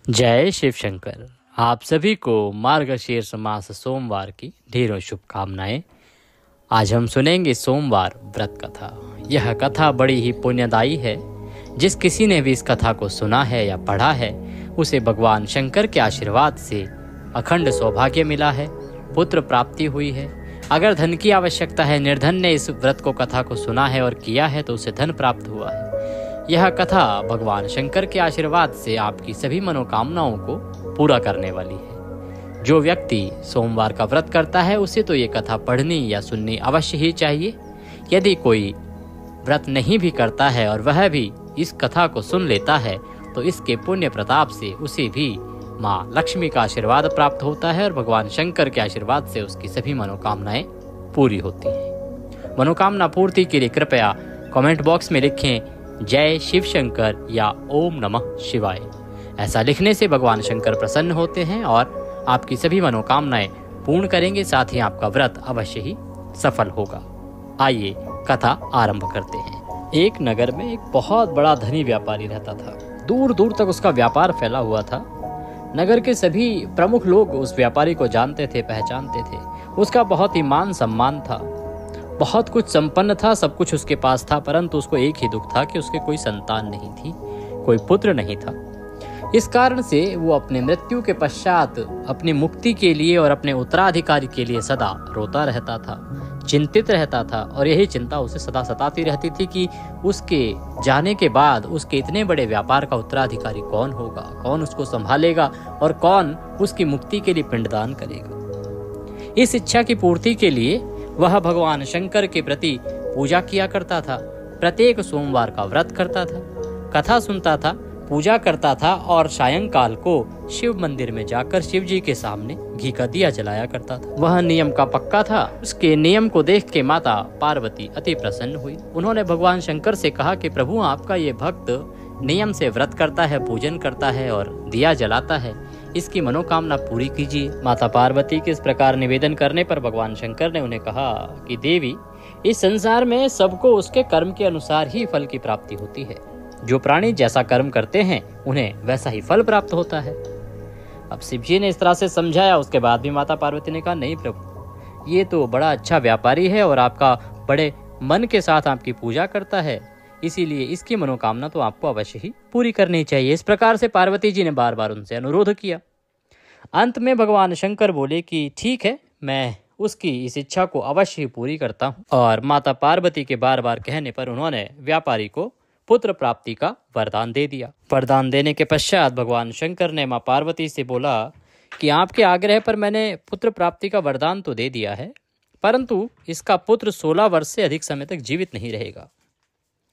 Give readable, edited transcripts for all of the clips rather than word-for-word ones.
जय शिव शंकर। आप सभी को मार्गशीर्ष मास सोमवार की ढेरों शुभकामनाएं। आज हम सुनेंगे सोमवार व्रत कथा। यह कथा बड़ी ही पुण्यदायी है। जिस किसी ने भी इस कथा को सुना है या पढ़ा है, उसे भगवान शंकर के आशीर्वाद से अखंड सौभाग्य मिला है, पुत्र प्राप्ति हुई है। अगर धन की आवश्यकता है, निर्धन ने इस व्रत को कथा को सुना है और किया है तो उसे धन प्राप्त हुआ है। यह कथा भगवान शंकर के आशीर्वाद से आपकी सभी मनोकामनाओं को पूरा करने वाली है। जो व्यक्ति सोमवार का व्रत करता है उसे तो ये कथा पढ़नी या सुननी अवश्य ही चाहिए। यदि कोई व्रत नहीं भी करता है और वह भी इस कथा को सुन लेता है तो इसके पुण्य प्रताप से उसे भी माँ लक्ष्मी का आशीर्वाद प्राप्त होता है और भगवान शंकर के आशीर्वाद से उसकी सभी मनोकामनाएं पूरी होती हैं। मनोकामना पूर्ति के लिए कृपया कमेंट बॉक्स में लिखें जय शिव शंकर या ओम नमः शिवाय। ऐसा लिखने से भगवान शंकर प्रसन्न होते हैं और आपकी सभी मनोकामनाएं पूर्ण करेंगे, साथ ही आपका व्रत अवश्य ही सफल होगा। आइए कथा आरंभ करते हैं। एक नगर में एक बहुत बड़ा धनी व्यापारी रहता था। दूर दूर तक उसका व्यापार फैला हुआ था। नगर के सभी प्रमुख लोग उस व्यापारी को जानते थे, पहचानते थे। उसका बहुत ही मान सम्मान था। बहुत कुछ संपन्न था, सब कुछ उसके पास था, परंतु उसको एक ही दुख था कि उसके कोई संतान नहीं थी, कोई पुत्र नहीं था। इस कारण से वो अपने मृत्यु के पश्चात अपनी मुक्ति के लिए और अपने उत्तराधिकारी के लिए सदा रोता रहता था, चिंतित रहता था। और यही चिंता उसे सदा सताती रहती थी कि उसके जाने के बाद उसके इतने बड़े व्यापार का उत्तराधिकारी कौन होगा, कौन उसको संभालेगा और कौन उसकी मुक्ति के लिए पिंडदान करेगा। इस इच्छा की पूर्ति के लिए वह भगवान शंकर के प्रति पूजा किया करता था। प्रत्येक सोमवार का व्रत करता था, कथा सुनता था, पूजा करता था और सायंकाल को शिव मंदिर में जाकर शिव जी के सामने घी का दिया जलाया करता था। वह नियम का पक्का था। उसके नियम को देख के माता पार्वती अति प्रसन्न हुई। उन्होंने भगवान शंकर से कहा कि प्रभु, आपका ये भक्त नियम से व्रत करता है, पूजन करता है और दिया जलाता है, इसकी मनोकामना पूरी कीजिए। माता पार्वती के इस प्रकार निवेदन करने पर भगवान शंकर ने उन्हें कहा कि देवी, इस संसार में सबको उसके कर्म के अनुसार ही फल की प्राप्ति होती है। जो प्राणी जैसा कर्म करते हैं उन्हें वैसा ही फल प्राप्त होता है। अब शिव जी ने इस तरह से समझाया। उसके बाद भी माता पार्वती ने कहा, नहीं प्रभु, ये तो बड़ा अच्छा व्यापारी है और आपका बड़े मन के साथ आपकी पूजा करता है, इसीलिए इसकी मनोकामना तो आपको अवश्य ही पूरी करनी चाहिए। इस प्रकार से पार्वती जी ने बार बार उनसे अनुरोध किया। अंत में भगवान शंकर बोले कि ठीक है, मैं उसकी इस इच्छा को अवश्य ही पूरी करता हूँ। और माता पार्वती के बार बार कहने पर उन्होंने व्यापारी को पुत्र प्राप्ति का वरदान दे दिया। वरदान देने के पश्चात भगवान शंकर ने माँ पार्वती से बोला कि आपके आग्रह पर मैंने पुत्र प्राप्ति का वरदान तो दे दिया है, परंतु इसका पुत्र 16 वर्ष से अधिक समय तक जीवित नहीं रहेगा।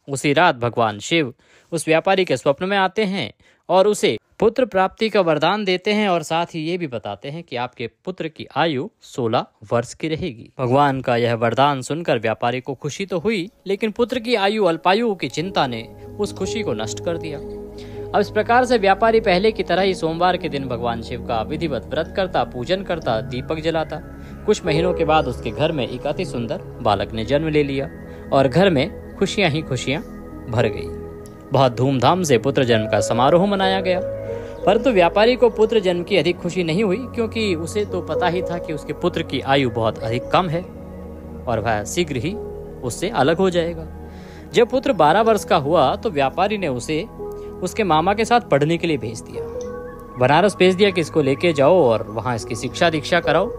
उसी रात भगवान शिव उस व्यापारी के स्वप्न में आते हैं और उसे पुत्र प्राप्ति का वरदान देते हैं और साथ ही ये भी बताते हैं कि आपके पुत्र की आयु 16 वर्ष की रहेगी। भगवान का यह वरदान सुनकर व्यापारी को खुशी तो हुई, लेकिन पुत्र की आयु अल्पायु की चिंता ने उस खुशी को नष्ट कर दिया। अब इस प्रकार से व्यापारी पहले की तरह ही सोमवार के दिन भगवान शिव का विधिवत व्रत करता, पूजन करता, दीपक जलाता। कुछ महीनों के बाद उसके घर में एक अति सुंदर बालक ने जन्म ले लिया और घर में खुशियां ही खुशियां भर गई। बहुत धूमधाम से पुत्र जन्म का समारोह मनाया गया, परंतु व्यापारी को पुत्र जन्म की अधिक खुशी नहीं हुई, क्योंकि उसे तो पता ही था कि उसके पुत्र की आयु बहुत अधिक कम है और वह शीघ्र ही उससे अलग हो जाएगा। जब पुत्र 12 वर्ष का हुआ तो व्यापारी ने उसे उसके मामा के साथ पढ़ने के लिए भेज दिया। बनारस भेज दिया कि इसको लेके जाओ और वहां इसकी शिक्षा दीक्षा कराओ।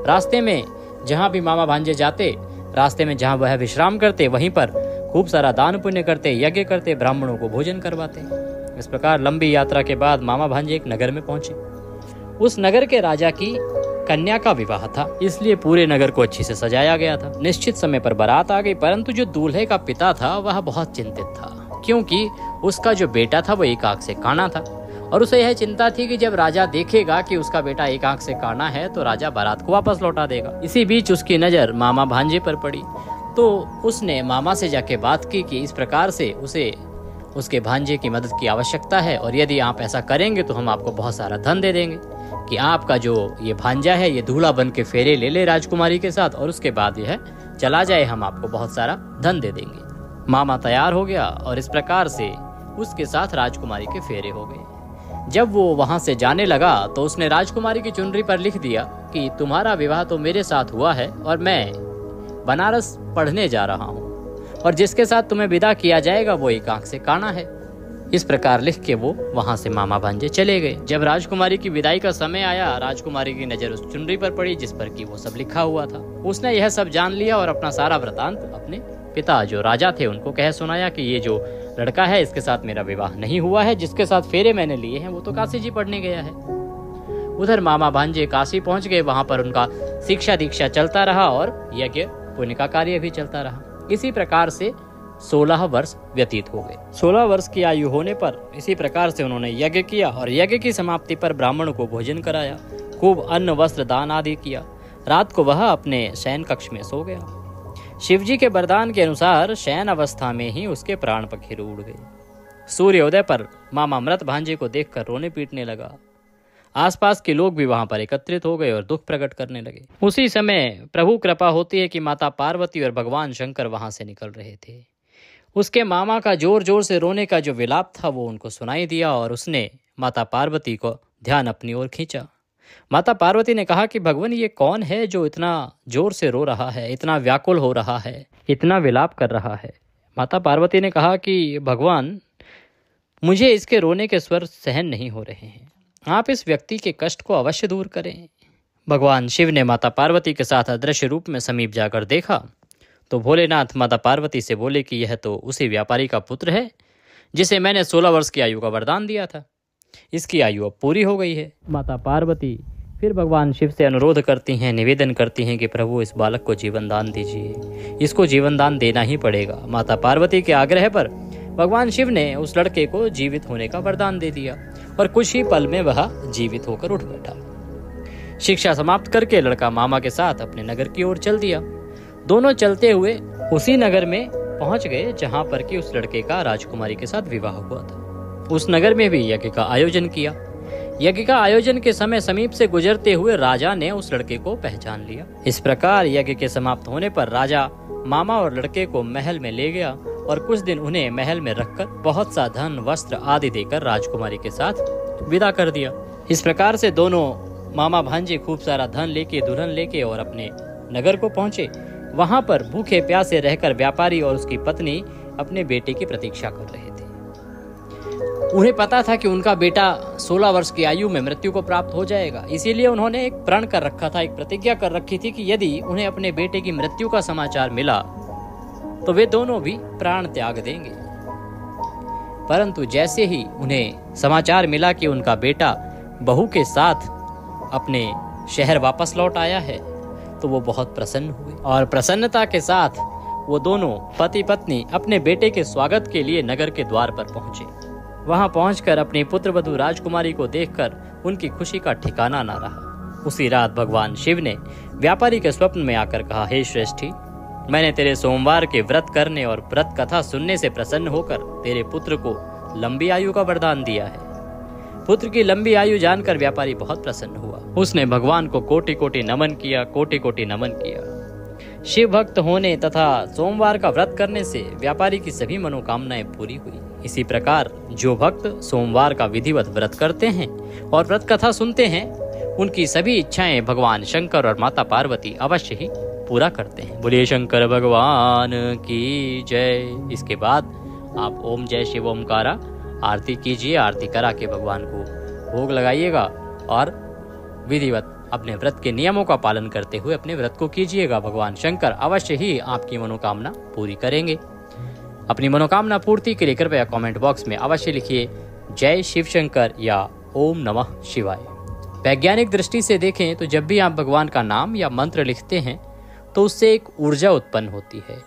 रास्ते में जहां भी मामा भांजे जाते, रास्ते में जहां वह विश्राम करते, वहीं पर खूब सारा दान पुण्य करते, यज्ञ करते, ब्राह्मणों को भोजन करवाते। इस प्रकार लंबी यात्रा के बाद मामा भांजे एक नगर में पहुंचे। उस नगर के राजा की कन्या का विवाह था, इसलिए पूरे नगर को अच्छे से सजाया गया था। निश्चित समय पर बारात आ गई, परंतु जो दूल्हे का पिता था वह बहुत चिंतित था, क्योंकि उसका जो बेटा था वो एक आंख से काना था और उसे यह चिंता थी कि जब राजा देखेगा कि उसका बेटा एक आंख से काना है तो राजा बारात को वापस लौटा देगा। इसी बीच उसकी नजर मामा भांजे पर पड़ी, तो उसने मामा से जाके बात की कि इस प्रकार से उसे उसके भांजे की मदद की आवश्यकता है और यदि आप ऐसा करेंगे तो हम आपको बहुत सारा धन दे देंगे कि आपका जो ये भांजा है ये दूल्हा बन के फेरे ले ले राजकुमारी के साथ और उसके बाद यह चला जाए, हम आपको बहुत सारा धन दे देंगे। मामा तैयार हो गया और इस प्रकार से उसके साथ राजकुमारी के फेरे हो गए। जब वो वहां से जाने लगा तो उसने राजकुमारी की चुनरी पर लिख दिया कि तुम्हारा विवाह तो मेरे साथ हुआ है और मैं बनारस पढ़ने जा रहा हूँ, और जिसके साथ तुम्हें विदा किया जाएगा वो एक आंख से काना है। इस प्रकार लिख के वो वहां से मामा भांजे चले गए। जब राजकुमारी की विदाई का समय आया, राजकुमारी की नजर उस चुनरी पर पड़ी जिस पर कि वो सब लिखा हुआ था। उसने यह सब जान लिया और अपना सारा वृतांत अपने पिता जो राजा थे उनको कह सुनाया कि ये जो लड़का है इसके साथ मेरा विवाह नहीं हुआ है, जिसके साथ फेरे मैंने लिए हैं वो तो काशी जी पढ़ने गया है। उधर मामा भांजे काशी पहुंच गए। वहां पर उनका शिक्षा दीक्षा चलता रहा और यज्ञ पुण्य का कार्य भी चलता रहा। इसी प्रकार से 16 वर्ष व्यतीत हो गए। 16 वर्ष की आयु होने पर इसी प्रकार से उन्होंने यज्ञ किया और यज्ञ की समाप्ति पर ब्राह्मण को भोजन कराया, खूब अन्न वस्त्र दान आदि किया। रात को वह अपने शयन कक्ष में सो गया। शिवजी के वरदान के अनुसार शयन अवस्था में ही उसके प्राण पखेरु उड़ गए। सूर्योदय पर मामा मृत भांजे को देखकर रोने पीटने लगा। आसपास के लोग भी वहां पर एकत्रित हो गए और दुख प्रकट करने लगे। उसी समय प्रभु कृपा होती है कि माता पार्वती और भगवान शंकर वहां से निकल रहे थे। उसके मामा का जोर जोर से रोने का जो विलाप था वो उनको सुनाई दिया और उसने माता पार्वती को ध्यान अपनी ओर खींचा। माता पार्वती ने कहा कि भगवान ये कौन है जो इतना जोर से रो रहा है, इतना व्याकुल हो रहा है, इतना विलाप कर रहा है। माता पार्वती ने कहा कि भगवान मुझे इसके रोने के स्वर सहन नहीं हो रहे हैं, आप इस व्यक्ति के कष्ट को अवश्य दूर करें। भगवान शिव ने माता पार्वती के साथ अदृश्य रूप में समीप जाकर देखा तो भोलेनाथ माता पार्वती से बोले कि यह तो उसी व्यापारी का पुत्र है जिसे मैंने 16 वर्ष की आयु का वरदान दिया था। इसकी आयु अब पूरी हो गई है। माता पार्वती फिर भगवान शिव से अनुरोध करती हैं, निवेदन करती हैं कि प्रभु इस बालक को जीवन दान दीजिए, इसको जीवन दान देना ही पड़ेगा। माता पार्वती के आग्रह पर भगवान शिव ने उस लड़के को जीवित होने का वरदान दे दिया और कुछ ही पल में वह जीवित होकर उठ बैठा। शिक्षा समाप्त करके लड़का मामा के साथ अपने नगर की ओर चल दिया। दोनों चलते हुए उसी नगर में पहुंच गए जहां पर कि उस लड़के का राजकुमारी के साथ विवाह हुआ था। उस नगर में भी यज्ञ का आयोजन किया। यज्ञ का आयोजन के समय समीप से गुजरते हुए राजा ने उस लड़के को पहचान लिया। इस प्रकार यज्ञ के समाप्त होने पर राजा मामा और लड़के को महल में ले गया और कुछ दिन उन्हें महल में रखकर बहुत सा धन वस्त्र आदि देकर राजकुमारी के साथ विदा कर दिया। इस प्रकार से दोनों मामा भांजे खूब सारा धन लेके, दुल्हन लेके और अपने नगर को पहुंचे। वहां पर भूखे प्यासे रहकर व्यापारी और उसकी पत्नी अपने बेटे की प्रतीक्षा कर रहे थे। उन्हें पता था कि उनका बेटा 16 वर्ष की आयु में मृत्यु को प्राप्त हो जाएगा, इसीलिए उन्होंने एक प्रण कर रखा था, एक प्रतिज्ञा कर रखी थी कि यदि उन्हें अपने बेटे की मृत्यु का समाचार मिला तो वे दोनों भी प्राण त्याग देंगे। परंतु जैसे ही उन्हें समाचार मिला कि उनका बेटा बहू के साथ अपने शहर वापस लौट आया है तो वो बहुत प्रसन्न हुए और प्रसन्नता के साथ वो दोनों पति पत्नी अपने बेटे के स्वागत के लिए नगर के द्वार पर पहुंचे। वहां पहुंचकर अपनी पुत्रवधू राजकुमारी को देखकर उनकी खुशी का ठिकाना न रहा। उसी रात भगवान शिव ने व्यापारी के स्वप्न में आकर कहा, हे श्रेष्ठी, मैंने तेरे सोमवार के व्रत करने और व्रत कथा सुनने से प्रसन्न होकर तेरे पुत्र को लंबी आयु का वरदान दिया है। पुत्र की लंबी आयु जानकर व्यापारी बहुत प्रसन्न हुआ। उसने भगवान को कोटि कोटि नमन किया, कोटि कोटि नमन किया। शिव भक्त होने तथा सोमवार का व्रत करने से व्यापारी की सभी मनोकामनाएं पूरी हुई। इसी प्रकार जो भक्त सोमवार का विधिवत व्रत करते हैं और व्रत कथा सुनते हैं, उनकी सभी इच्छाएं भगवान शंकर और माता पार्वती अवश्य ही पूरा करते हैं। बोलिए शंकर भगवान की जय। इसके बाद आप ओम जय शिव ओमकारा आरती कीजिए। आरती करा के भगवान को भोग लगाइएगा और विधिवत अपने व्रत के नियमों का पालन करते हुए अपने व्रत को कीजिएगा। भगवान शंकर अवश्य ही आपकी मनोकामना पूरी करेंगे। अपनी मनोकामना पूर्ति के लिए कृपया कमेंट बॉक्स में अवश्य लिखिए जय शिव शंकर या ओम नमः शिवाय। वैज्ञानिक दृष्टि से देखें तो जब भी आप भगवान का नाम या मंत्र लिखते हैं तो उससे एक ऊर्जा उत्पन्न होती है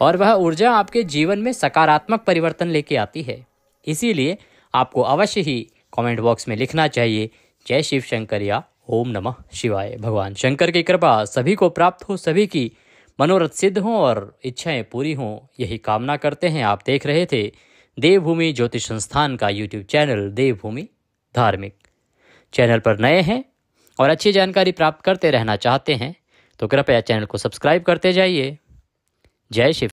और वह ऊर्जा आपके जीवन में सकारात्मक परिवर्तन लेके आती है। इसीलिए आपको अवश्य ही कमेंट बॉक्स में लिखना चाहिए जय शिव शंकर या ओम नमः शिवाय। भगवान शंकर की कृपा सभी को प्राप्त हो, सभी की मनोरथ सिद्ध हों और इच्छाएं पूरी हों, यही कामना करते हैं। आप देख रहे थे देवभूमि ज्योतिष संस्थान का यूट्यूब चैनल देवभूमि धार्मिक। चैनल पर नए हैं और अच्छी जानकारी प्राप्त करते रहना चाहते हैं तो कृपया चैनल को सब्सक्राइब करते जाइए। जय शिव।